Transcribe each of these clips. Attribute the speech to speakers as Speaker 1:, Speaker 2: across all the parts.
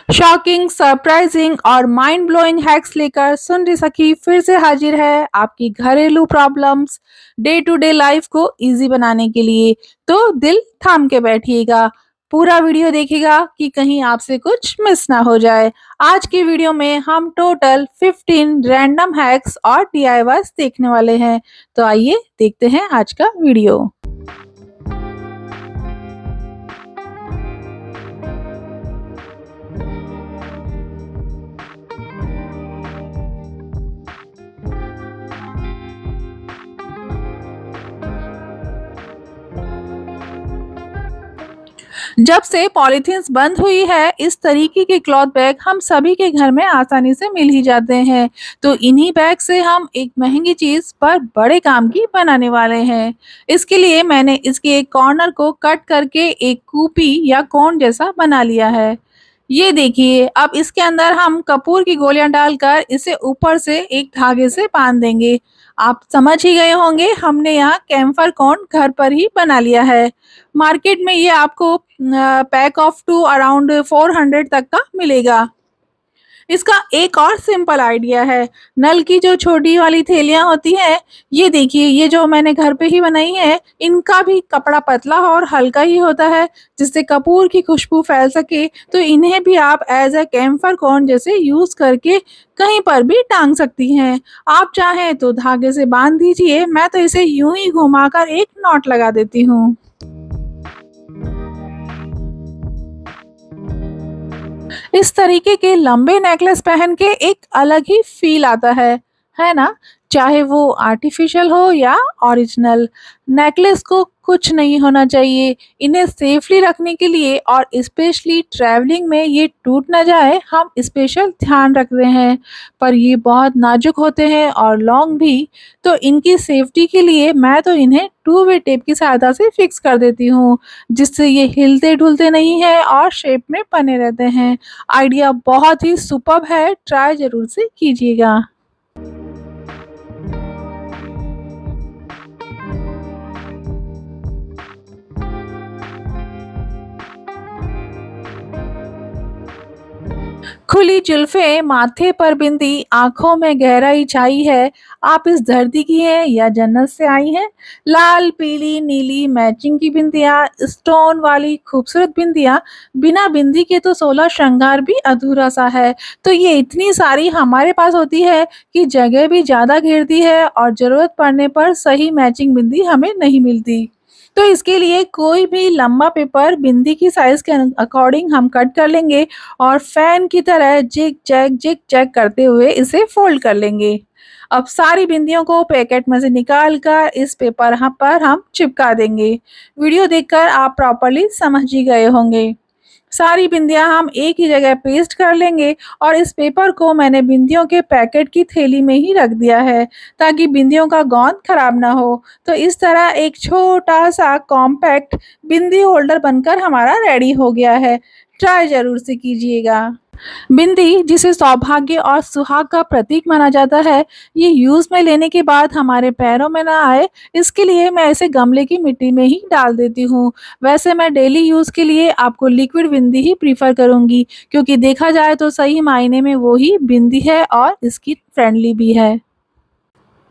Speaker 1: Shocking, surprising और mind blowing hacks लेकर सुनरी सखी फिर से हाजिर है आपकी घरेलू problems day to day life को इजी बनाने के लिए। तो दिल थाम के बैठिएगा, पूरा वीडियो देखिएगा कि कहीं आपसे कुछ मिस ना हो जाए। आज की वीडियो में हम टोटल 15 रैंडम हैक्स और डीआईवाईज देखने वाले हैं। तो आइए देखते हैं आज का वीडियो। जब से पॉलीथीन्स बंद हुई है, इस तरीके के क्लॉथ बैग हम सभी के घर में आसानी से मिल ही जाते हैं। तो इन्हीं बैग से हम एक महंगी चीज पर बड़े काम की बनाने वाले हैं। इसके लिए मैंने इसके एक कॉर्नर को कट करके एक कूपी या कोन जैसा बना लिया है। ये देखिए, अब इसके अंदर हम कपूर की गोलियां डालकर इसे ऊपर से एक धागे से बांध देंगे। आप समझ ही गए होंगे, हमने यहाँ कैम्फर कोन घर पर ही बना लिया है। मार्केट में ये आपको पैक ऑफ टू अराउंड 400 तक का मिलेगा। इसका एक और सिंपल आइडिया है। नल की जो छोटी वाली थैलियाँ होती हैं, ये देखिए, ये जो मैंने घर पे ही बनाई है, इनका भी कपड़ा पतला और हल्का ही होता है, जिससे कपूर की खुशबू फैल सके। तो इन्हें भी आप एज अ कैम्फर कॉर्न जैसे यूज करके कहीं पर भी टांग सकती हैं। आप चाहें तो धागे से बांध दीजिए, मैं तो इसे यूं ही घुमाकर एक नॉट लगा देती हूँ। इस तरीके के लंबे नेकलेस पहन के एक अलग ही फील आता है ना? चाहे वो आर्टिफिशियल हो या ओरिजिनल, नेकलेस को कुछ नहीं होना चाहिए। इन्हें सेफली रखने के लिए और स्पेशली ट्रैवलिंग में ये टूट ना जाए, हम स्पेशल ध्यान रख रहे हैं। पर ये बहुत नाजुक होते हैं और लॉन्ग भी, तो इनकी सेफ्टी के लिए मैं तो इन्हें टू वे टेप की सहायता से फिक्स कर देती हूँ, जिससे ये हिलते-डुलते नहीं हैं और शेप में बने रहते हैं। आइडिया बहुत ही सुपर्ब है, ट्राई ज़रूर से कीजिएगा। खुली जुल्फ़ें, माथे पर बिंदी, आँखों में गहराई छाई है। आप इस धरती की हैं या जन्नत से आई हैं? लाल, पीली, नीली मैचिंग की बिंदियाँ, स्टोन वाली खूबसूरत बिंदियाँ, बिना बिंदी के तो 16 श्रृंगार भी अधूरा-सा है। तो ये इतनी सारी हमारे पास होती है कि जगह भी ज़्यादा घेरती है और ज़रूरत पड़ने पर सही मैचिंग बिंदी हमें नहीं मिलती। तो इसके लिए कोई भी लंबा पेपर बिंदी की साइज़ के अकॉर्डिंग हम कट कर लेंगे और फैन की तरह जिग-जैग करते हुए इसे फ़ोल्ड कर लेंगे। अब सारी बिंदियों को पैकेट में से निकाल कर इस पेपर पर हम चिपका देंगे। वीडियो देखकर आप प्रॉपर्ली समझ ही गए होंगे। सारी बिंदियाँ हम एक ही जगह पेस्ट कर लेंगे और इस पेपर को मैंने बिंदियों के पैकेट की थैली में ही रख दिया है, ताकि बिंदियों का गोंद खराब ना हो। तो इस तरह एक छोटा-सा कॉम्पैक्ट बिंदी होल्डर बनकर हमारा रेडी हो गया है। ट्राई ज़रूर से कीजिएगा। बिंदी, जिसे सौभाग्य और सुहाग का प्रतीक माना जाता है, ये यूज़ में लेने के बाद हमारे पैरों में ना आए, इसके लिए मैं इसे गमले की मिट्टी में ही डाल देती हूँ। वैसे मैं डेली यूज़ के लिए आपको लिक्विड बिंदी ही प्रेफ़र करूँगी, क्योंकि देखा जाए तो सही मायने में वो ही बिंदी है और स्किन फ्रेंडली भी है।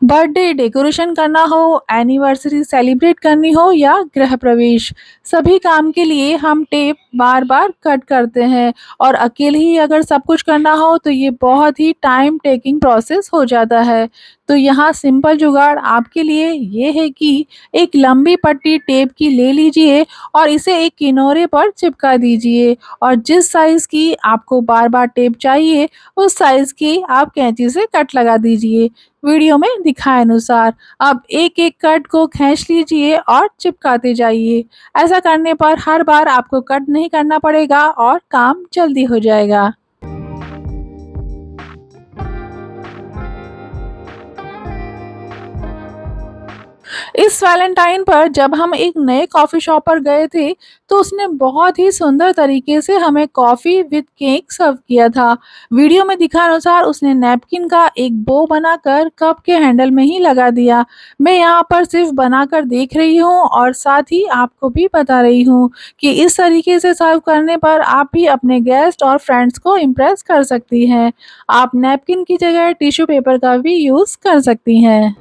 Speaker 1: बर्थडे डेकोरेशन करना हो, एनिवर्सरी सेलिब्रेट करनी हो या गृह प्रवेश, सभी काम के लिए हम टेप बार-बार कट करते हैं और अकेले ही अगर सब कुछ करना हो तो ये बहुत ही टाइम टेकिंग प्रोसेस हो जाता है। तो यहाँ सिंपल जुगाड़ आपके लिए ये है कि एक लंबी पट्टी टेप की ले लीजिए और इसे एक किनारे पर चिपका दीजिए और जिस साइज़ की आपको बार-बार टेप चाहिए, उस साइज़ की आप कैंची से कट लगा दीजिए। वीडियो में दिखाए अनुसार अब एक-एक कट को खींच लीजिए और चिपकाते जाइए। ऐसा करने पर हर बार आपको कट नहीं करना पड़ेगा और काम जल्दी हो जाएगा। इस वैलेंटाइन पर जब हम एक नए कॉफ़ी शॉप पर गए थे, तो उसने बहुत ही सुंदर तरीके से हमें कॉफ़ी विद केक सर्व किया था। वीडियो में दिखा अनुसार उसने नैपकिन का एक बो बनाकर कप के हैंडल में ही लगा दिया। मैं यहाँ पर सिर्फ बनाकर देख रही हूँ और साथ ही आपको भी बता रही हूँ कि इस तरीके से सर्व करने पर आप भी अपने गेस्ट और फ्रेंड्स को इम्प्रेस कर सकती हैं। आप नैपकिन की जगह टिश्यू पेपर का भी यूज़ कर सकती हैं।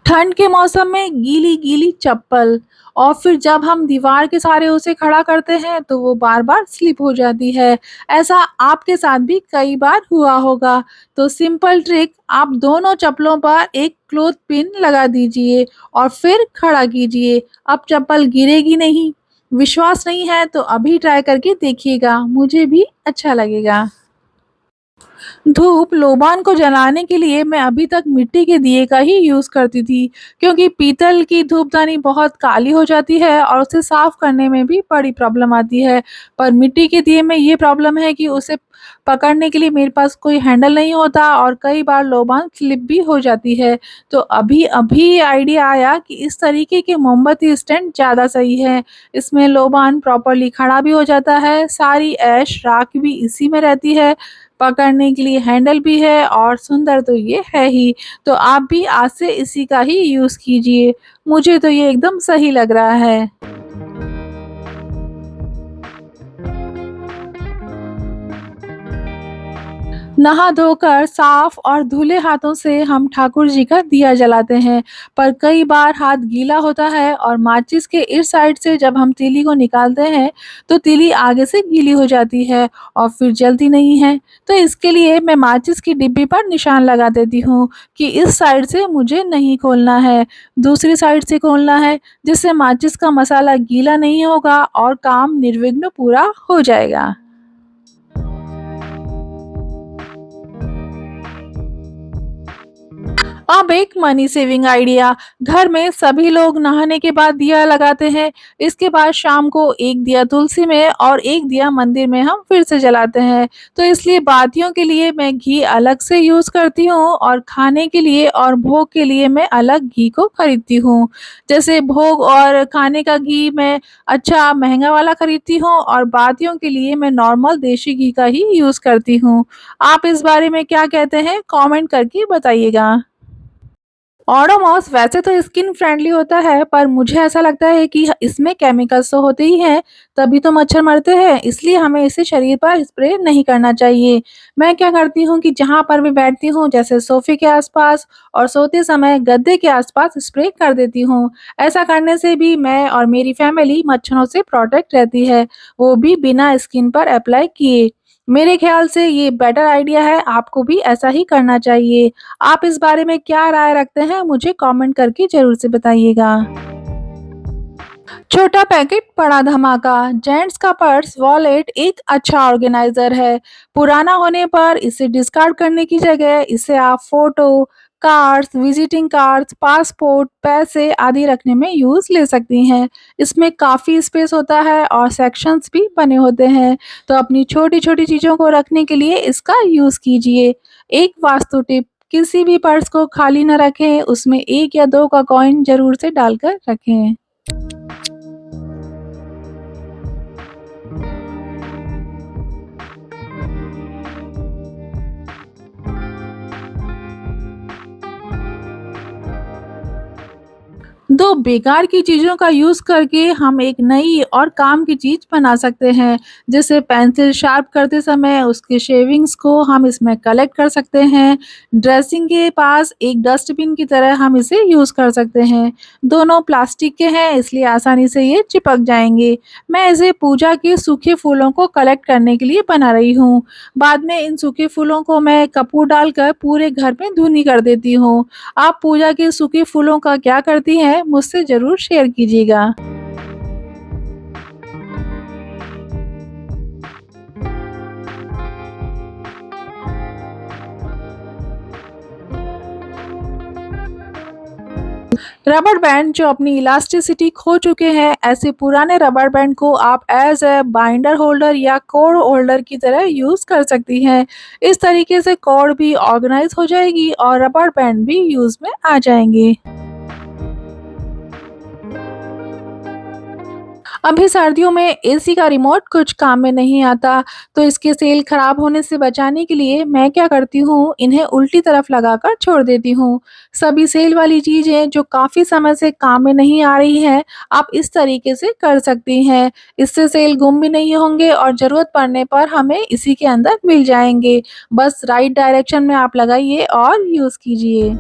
Speaker 1: ठंड के मौसम में गीली-गीली चप्पल और फिर जब हम दीवार के सहारे उसे खड़ा करते हैं तो वो बार-बार स्लिप हो जाती है। ऐसा आपके साथ भी कई बार हुआ होगा। तो सिंपल ट्रिक, आप दोनों चप्पलों पर एक क्लॉथ पिन लगा दीजिए और फिर खड़ा कीजिए। अब चप्पल गिरेगी नहीं। विश्वास नहीं है तो अभी ट्राई करके देखिएगा, मुझे भी अच्छा लगेगा। धूप लोबान को जलाने के लिए मैं अभी तक मिट्टी के दिए का ही यूज़ करती थी, क्योंकि पीतल की धूपदानी बहुत काली हो जाती है और उसे साफ करने में भी बड़ी प्रॉब्लम आती है। पर मिट्टी के दिए में ये प्रॉब्लम है कि उसे पकड़ने के लिए मेरे पास कोई हैंडल नहीं होता और कई बार लोबान स्लिप भी हो जाती है। तो अभी-अभी ये आइडिया आया कि इस तरीके के मोमबत्ती स्टैंड ज़्यादा सही है। इसमें लोबान प्रॉपर्ली खड़ा भी हो जाता है, सारी ऐश राख भी इसी में रहती है, पकड़ने के लिए हैंडल भी है और सुंदर तो ये है ही। तो आप भी आज से इसी का ही यूज़ कीजिए। मुझे तो ये एकदम सही लग रहा है। नहा धोकर साफ और धुले हाथों से हम ठाकुर जी का दिया जलाते हैं, पर कई बार हाथ गीला होता है और माचिस के इस साइड से जब हम तीली को निकालते हैं, तो तीली आगे से गीली हो जाती है और फिर जलती नहीं है। तो इसके लिए मैं माचिस की डिब्बी पर निशान लगा देती हूँ कि इस साइड से मुझे नहीं खोलना है, दूसरी साइड से खोलना है, जिससे माचिस का मसाला गीला नहीं होगा और काम निर्विघ्न पूरा हो जाएगा। अब एक मनी सेविंग आइडिया, घर में सभी लोग नहाने के बाद दिया लगाते हैं। इसके बाद शाम को एक दिया तुलसी में और एक दिया मंदिर में हम फिर से जलाते हैं। तो इसलिए बातियों के लिए मैं घी अलग से यूज़ करती हूँ और खाने के लिए और भोग के लिए मैं अलग घी को खरीदती हूँ। जैसे भोग और खाने का घी मैं अच्छा महँगा वाला खरीदती हूँ और बातियों के लिए मैं नॉर्मल देशी घी का ही यूज़ करती हूँ। आप इस बारे में क्या कहते हैं? कमेंट करके बताइएगा। ओडोमॉस वैसे तो स्किन फ्रेंडली होता है, पर मुझे ऐसा लगता है कि इसमें केमिकल्स तो होते ही हैं, तभी तो मच्छर मरते हैं, इसलिए हमें इसे शरीर पर स्प्रे नहीं करना चाहिए। मैं क्या करती हूँ कि जहाँ पर भी बैठती हूँ, जैसे सोफ़े के आस-पास और सोते समय गद्दे के आस-पास स्प्रे कर देती हूँ। ऐसा करने से भी मैं और मेरी फैमिली मच्छरों से प्रोटेक्ट रहती है, वो भी बिना स्किन पर अप्लाई किए। मेरे ख़्याल से ये बेटर आइडिया है, आपको भी ऐसा ही करना चाहिए। आप इस बारे में क्या राय रखते हैं? मुझे कमेंट करके ज़रूर से बताइएगा। छोटा पैकेट बड़ा धमाका। जेंट्स का पर्स वॉलेट एक अच्छा ऑर्गेनाइजर है। पुराना होने पर इसे डिस्कार्ड करने की जगह इसे आप photo, cards, visiting cards, passport, पैसे आदि रखने में यूज़ ले सकती हैं। इसमें काफ़ी स्पेस होता है और सेक्शंस भी बने होते हैं, तो अपनी छोटी-छोटी चीज़ों को रखने के लिए इसका यूज़ कीजिए। एक वास्तु टिप, किसी भी पर्स को खाली न रखें, उसमें 1 या 2 का कॉइन ज़रूर से डालकर रखें। 2 बेकार की चीज़ों का यूज़ करके हम एक नई और काम की चीज़ बना सकते हैं। जैसे पेंसिल शार्प करते समय उसके शेविंग्स को हम इसमें कलेक्ट कर सकते हैं। ड्रेसिंग के पास एक डस्टबिन की तरह हम इसे यूज़ कर सकते हैं। दोनों प्लास्टिक के हैं, इसलिए आसानी से ये चिपक जाएँगे। मैं इसे पूजा के सूखे फूलों को कलेक्ट करने के लिए बना रही हूँ। बाद में इन सूखे फूलों को मैं कपूर डालकर पूरे घर में धूनी कर देती हूँ। आप पूजा के सूखे फूलों का क्या करती हैं? मुझसे ज़रूर शेयर कीजिएगा। रबर बैंड जो अपनी इलास्टिसिटी खो चुके हैं, ऐसे पुराने रबर बैंड को आप एज ए बाइंडर होल्डर या कोड होल्डर की तरह यूज कर सकती हैं। इस तरीके से कोड भी ऑर्गेनाइज हो जाएगी और रबर बैंड भी यूज में आ जाएंगे। अभी सर्दियों में एसी का रिमोट कुछ काम में नहीं आता, तो इसके सेल खराब होने से बचाने के लिए मैं क्या करती हूँ, इन्हें उल्टी तरफ लगाकर छोड़ देती हूँ। सभी सेल वाली चीज़ें जो काफ़ी समय से काम में नहीं आ रही हैं, आप इस तरीके से कर सकती हैं। इससे सेल गुम भी नहीं होंगे और ज़रूरत पड़ने पर हमें इसी के अंदर मिल जाएँगे। बस राइट डायरेक्शन में आप लगाइए और यूज़ कीजिए।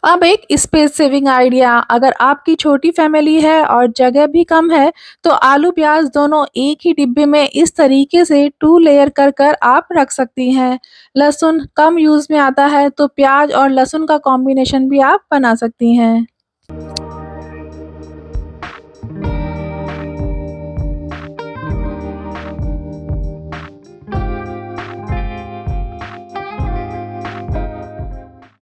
Speaker 1: अब एक स्पेस सेविंग आइडिया, अगर आपकी छोटी फैमिली है और जगह भी कम है, तो आलू प्याज दोनों एक ही डिब्बे में इस तरीके से टू लेयर कर कर आप रख सकती हैं। लहसुन कम यूज में आता है, तो प्याज और लहसुन का कॉम्बिनेशन भी आप बना सकती हैं।